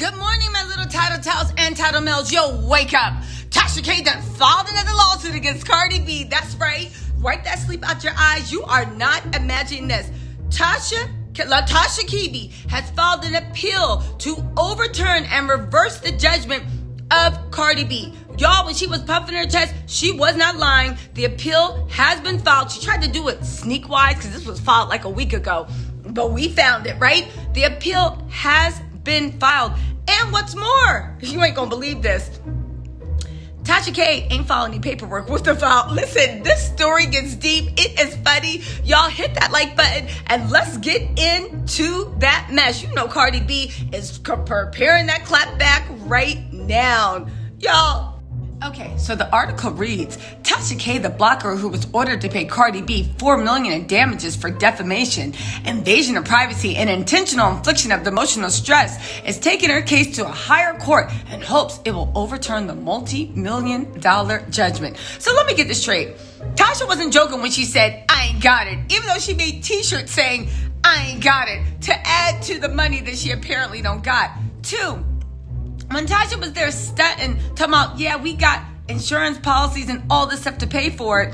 Good morning, my little Tattle Tales and Tattle Mills. Yo, wake up. Tasha K done filed another lawsuit against Cardi B. That's right. Wipe that sleep out your eyes. You are not imagining this. Tasha K has filed an appeal to overturn and reverse the judgment of Cardi B. Y'all, when she was puffing her chest, she was not lying. The appeal has been filed. She tried to do it sneak-wise because this was filed like a week ago. But we found it, right? The appeal has been filed. And what's more, you ain't gonna believe this. Tasha K ain't filing any paperwork with the file. Listen, this story gets deep. It is funny. Y'all hit that like button and let's get into that mess. You know Cardi B is preparing that clap back right now. Y'all. Okay, so the article reads, Tasha K, the blogger who was ordered to pay Cardi B $4 million in damages for defamation, invasion of privacy, and intentional infliction of emotional stress, is taking her case to a higher court and hopes it will overturn the multi-million-dollar judgment. So let me get this straight. Tasha wasn't joking when she said, I ain't got it, even though she made t-shirts saying, I ain't got it, to add to the money that she apparently don't got. 2, when Tasha was there stunting, talking about, yeah, we got insurance policies and all this stuff to pay for it,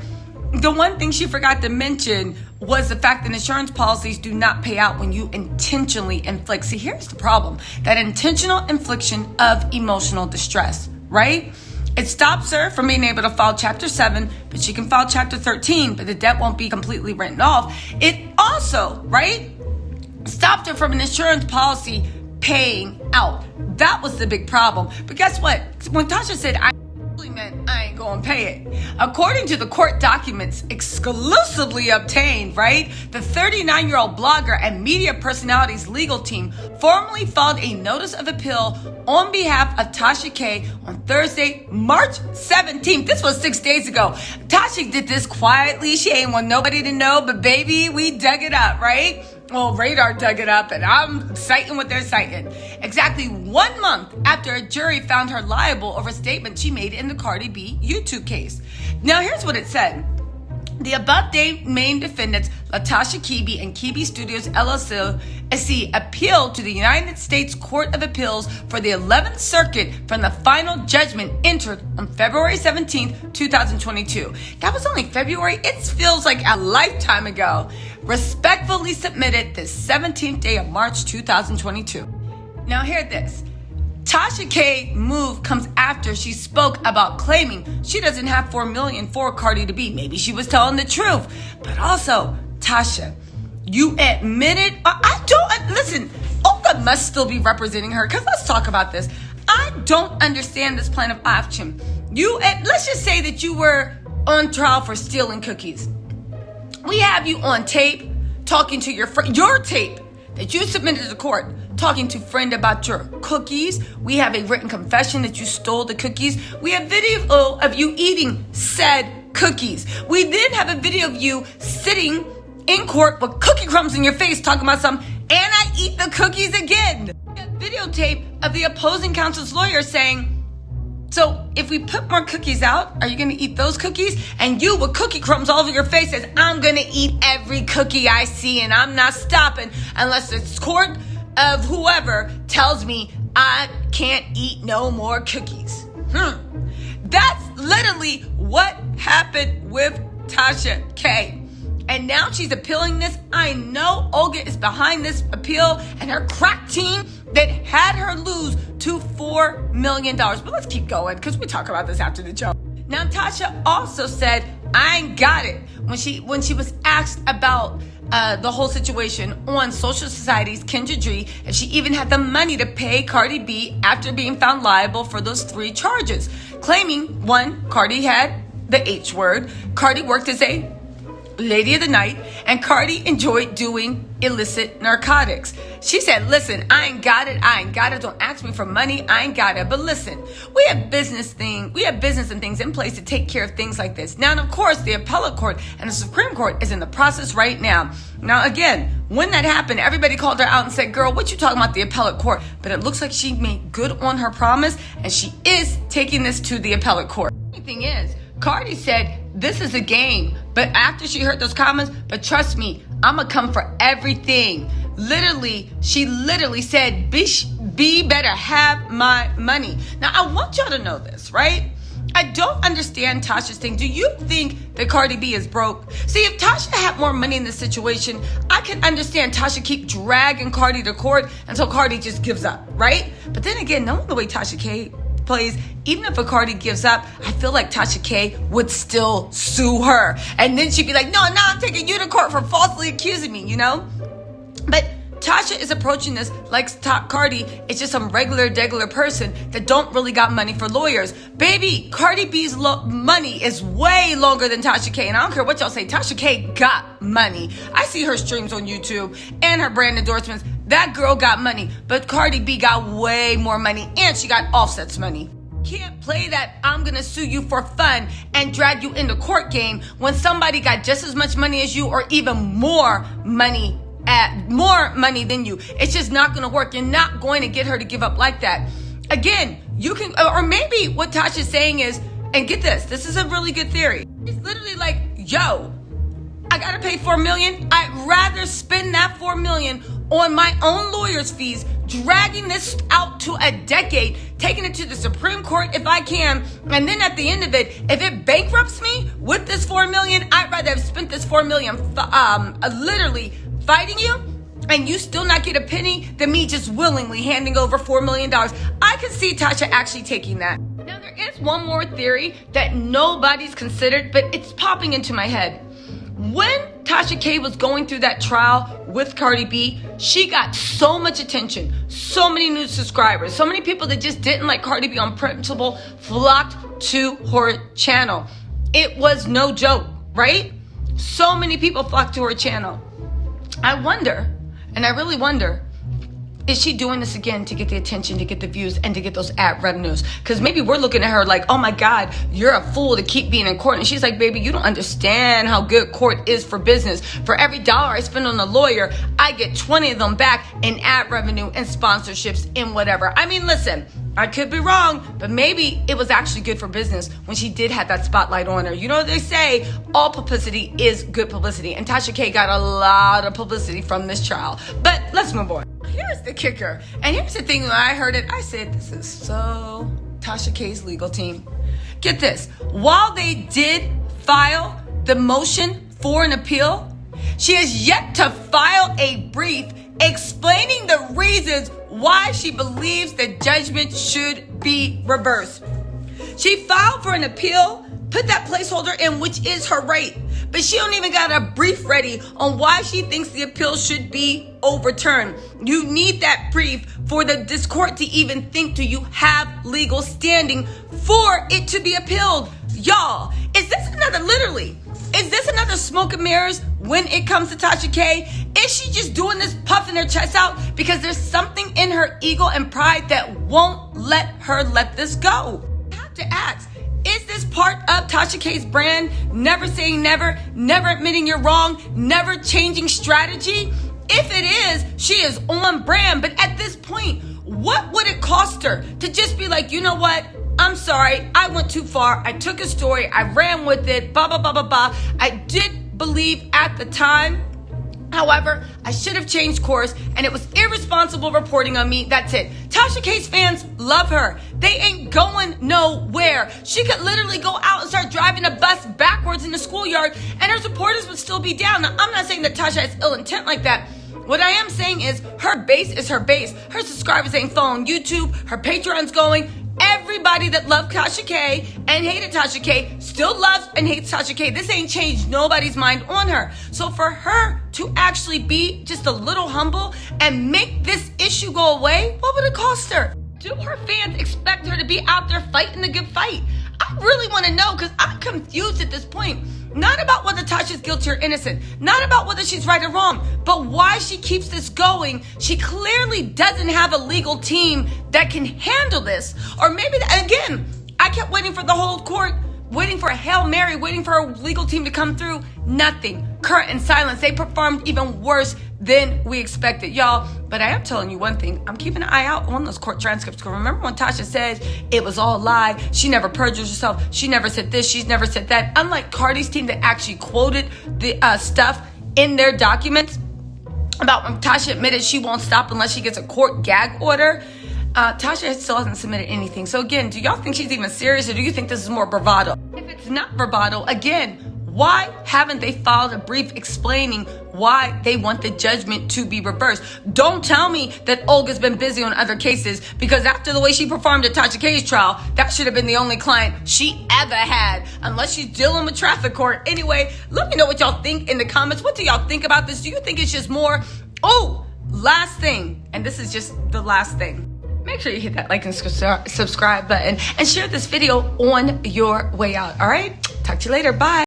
the one thing she forgot to mention was the fact that insurance policies do not pay out when you intentionally inflict. See, here's the problem. That intentional infliction of emotional distress, right? It stops her from being able to file Chapter 7, but she can file Chapter 13, but the debt won't be completely written off. It also, right, stopped her from an insurance policy paying out. That was the big problem. But guess what? When Tasha said, I really meant I ain't gonna pay it. According to the court documents exclusively obtained, right? The 39-year-old blogger and media personality's legal team formally filed a notice of appeal on behalf of Tasha K on Thursday, March 17th. This was 6 days ago. Tasha did this quietly. She ain't want nobody to know, but baby, we dug it up, right? Well, Radar dug it up, and I'm citing what they're citing. Exactly 1 month after a jury found her liable over a statement she made in the Cardi B YouTube case. Now, here's what it said. The above-named defendants, LaTasha Kibi and Kibi Studios LLC, appealed to the United States Court of Appeals for the 11th Circuit from the final judgment entered on February 17th, 2022. That was only February. It feels like a lifetime ago. Respectfully submitted the 17th day of March, 2022. Now hear this. Tasha K move comes after she spoke about claiming she doesn't have $4 million for Cardi to be. Maybe she was telling the truth. But also, Tasha, you admitted, listen, Olga must still be representing her, because let's talk about this. I don't understand this plan of action. Let's just say that you were on trial for stealing cookies. We have you on tape talking to your tape that you submitted to the court, talking to a friend about your cookies. We have a written confession that you stole the cookies. We have video of you eating said cookies. We then have a video of you sitting in court with cookie crumbs in your face talking about and I eat the cookies again. We have videotape of the opposing counsel's lawyer saying, so if we put more cookies out, are you going to eat those cookies? And you with cookie crumbs all over your face says, I'm going to eat every cookie I see and I'm not stopping unless the court of whoever tells me I can't eat no more cookies. That's literally what happened with Tasha K. And now she's appealing this. I know Olga is behind this appeal and her crack team that had her lose to $4 million. But let's keep going because we talk about this after the show. Now, Tasha also said, I ain't got it when she was asked about the whole situation on Social Society's Kendra Dree, and she even had the money to pay Cardi B after being found liable for those 3 charges. Claiming, 1, Cardi had the H word, Cardi worked as a lady of the night, and Cardi enjoyed doing illicit narcotics. She said, listen, I ain't got it. Don't ask me for money. I ain't got it. But listen, we have business and things in place to take care of things like this. Now, and of course, the appellate court and the Supreme Court is in the process right now. Now, again, when that happened, everybody called her out and said, girl, what you talking about the appellate court? But it looks like she made good on her promise, and she is taking this to the appellate court. The thing is, Cardi said, this is a game. But after she heard those comments, but trust me, I'ma come for everything. Literally, she literally said, B better have my money. Now, I want y'all to know this, right? I don't understand Tasha's thing. Do you think that Cardi B is broke? See, if Tasha had more money in this situation, I can understand Tasha keep dragging Cardi to court until Cardi just gives up, right? But then again, knowing the way Tasha K plays, even if a Cardi gives up, I feel like Tasha K would still sue her. And then she'd be like, no, now I'm taking you to court for falsely accusing me, you know? But Tasha is approaching this like Cardi is just some regular person that don't really got money for lawyers. Baby, Cardi B's money is way longer than Tasha K. And I don't care what y'all say, Tasha K got money. I see her streams on YouTube and her brand endorsements. That girl got money. But Cardi B got way more money and she got Offset's money. Can't play that I'm gonna sue you for fun and drag you into court game when somebody got just as much money as you or even more money than you. It's just not going to work. You're not going to get her to give up like that. Again, you can, or maybe what Tasha's saying is, and get this is a really good theory. It's literally like, yo, I got to pay $4 million. I'd rather spend that $4 million on my own lawyer's fees, dragging this out to a decade, taking it to the Supreme Court if I can, and then at the end of it, if it bankrupts me with this $4 million, I'd rather have spent this $4 million literally fighting you, and you still not get a penny, than me just willingly handing over $4 million. I can see Tasha actually taking that. Now, there is one more theory that nobody's considered, but it's popping into my head. When Tasha K was going through that trial with Cardi B, she got so much attention, so many new subscribers, so many people that just didn't like Cardi B on principle flocked to her channel. It was no joke, right? So many people flocked to her channel. I wonder, and I really wonder, is she doing this again to get the attention, to get the views, and to get those ad revenues? Because maybe we're looking at her like, oh my God, you're a fool to keep being in court. And she's like, baby, you don't understand how good court is for business. For every dollar I spend on a lawyer, I get 20 of them back in ad revenue and sponsorships and whatever. I mean, listen, I could be wrong, but maybe it was actually good for business when she did have that spotlight on her. You know, they say all publicity is good publicity, and Tasha K got a lot of publicity from this trial. But let's move on. Here's the kicker, and here's the thing. When I heard it, I said, this is so Tasha K's legal team. Get this. While they did file the motion for an appeal, she has yet to file a brief explaining the reasons why she believes the judgment should be reversed. She filed for an appeal, put that placeholder in, which is her right, but she don't even got a brief ready on why she thinks the appeal should be overturned. You need that brief for this court to even think, do you have legal standing for it to be appealed? Y'all, is this another smoke and mirrors when it comes to Tasha K? Is she just doing this, puffing her chest out because there's something in her ego and pride that won't let her let this go? I have to ask, is this part of Tasha K's brand? Never saying never, never admitting you're wrong, never changing strategy? If it is, she is on brand. But at this point, what would it cost her to just be like, you know what? I'm sorry, I went too far. I took a story, I ran with it, blah, blah, blah, blah, blah. I did believe at the time. However, I should have changed course, and it was irresponsible reporting on me. That's it. Tasha K's fans love her. They ain't going nowhere. She could literally go out and start driving a bus backwards in the schoolyard, and her supporters would still be down. Now, I'm not saying that Tasha has ill intent like that. What I am saying is her base is her base. Her subscribers ain't following YouTube. Her Patreon's going. Everybody that loved Tasha K and hated Tasha K still loves and hates Tasha K. This ain't changed nobody's mind on her. So for her to actually be just a little humble and make this issue go away, what would it cost her? Do her fans expect her to be out there fighting the good fight? I really want to know, because I'm confused at this point. Not about whether Tasha's guilty or innocent. Not about whether she's right or wrong. But why she keeps this going. She clearly doesn't have a legal team that can handle this. Or maybe, again, I kept waiting for the whole court, waiting for a Hail Mary, waiting for a legal team to come through. Nothing. Curtain silence. They performed even worse than we expected, y'all. But I am telling you one thing. I'm keeping an eye out on those court transcripts. Because remember when Tasha says it was all a lie? She never perjured herself. She never said this. She's never said that. Unlike Cardi's team that actually quoted the stuff in their documents about when Tasha admitted she won't stop unless she gets a court gag order. Tasha still hasn't submitted anything. So again, do y'all think she's even serious, or do you think this is more bravado? If it's not bravado, again, why haven't they filed a brief explaining why they want the judgment to be reversed? Don't tell me that Olga's been busy on other cases, because after the way she performed at Tasha K's trial, that should have been the only client she ever had, unless she's dealing with traffic court. Anyway, let me know what y'all think in the comments. What do y'all think about this? Do you think it's just more? Oh, last thing, and this is just the last thing. Make sure you hit that like and subscribe button and share this video on your way out. All right? Talk to you later. Bye.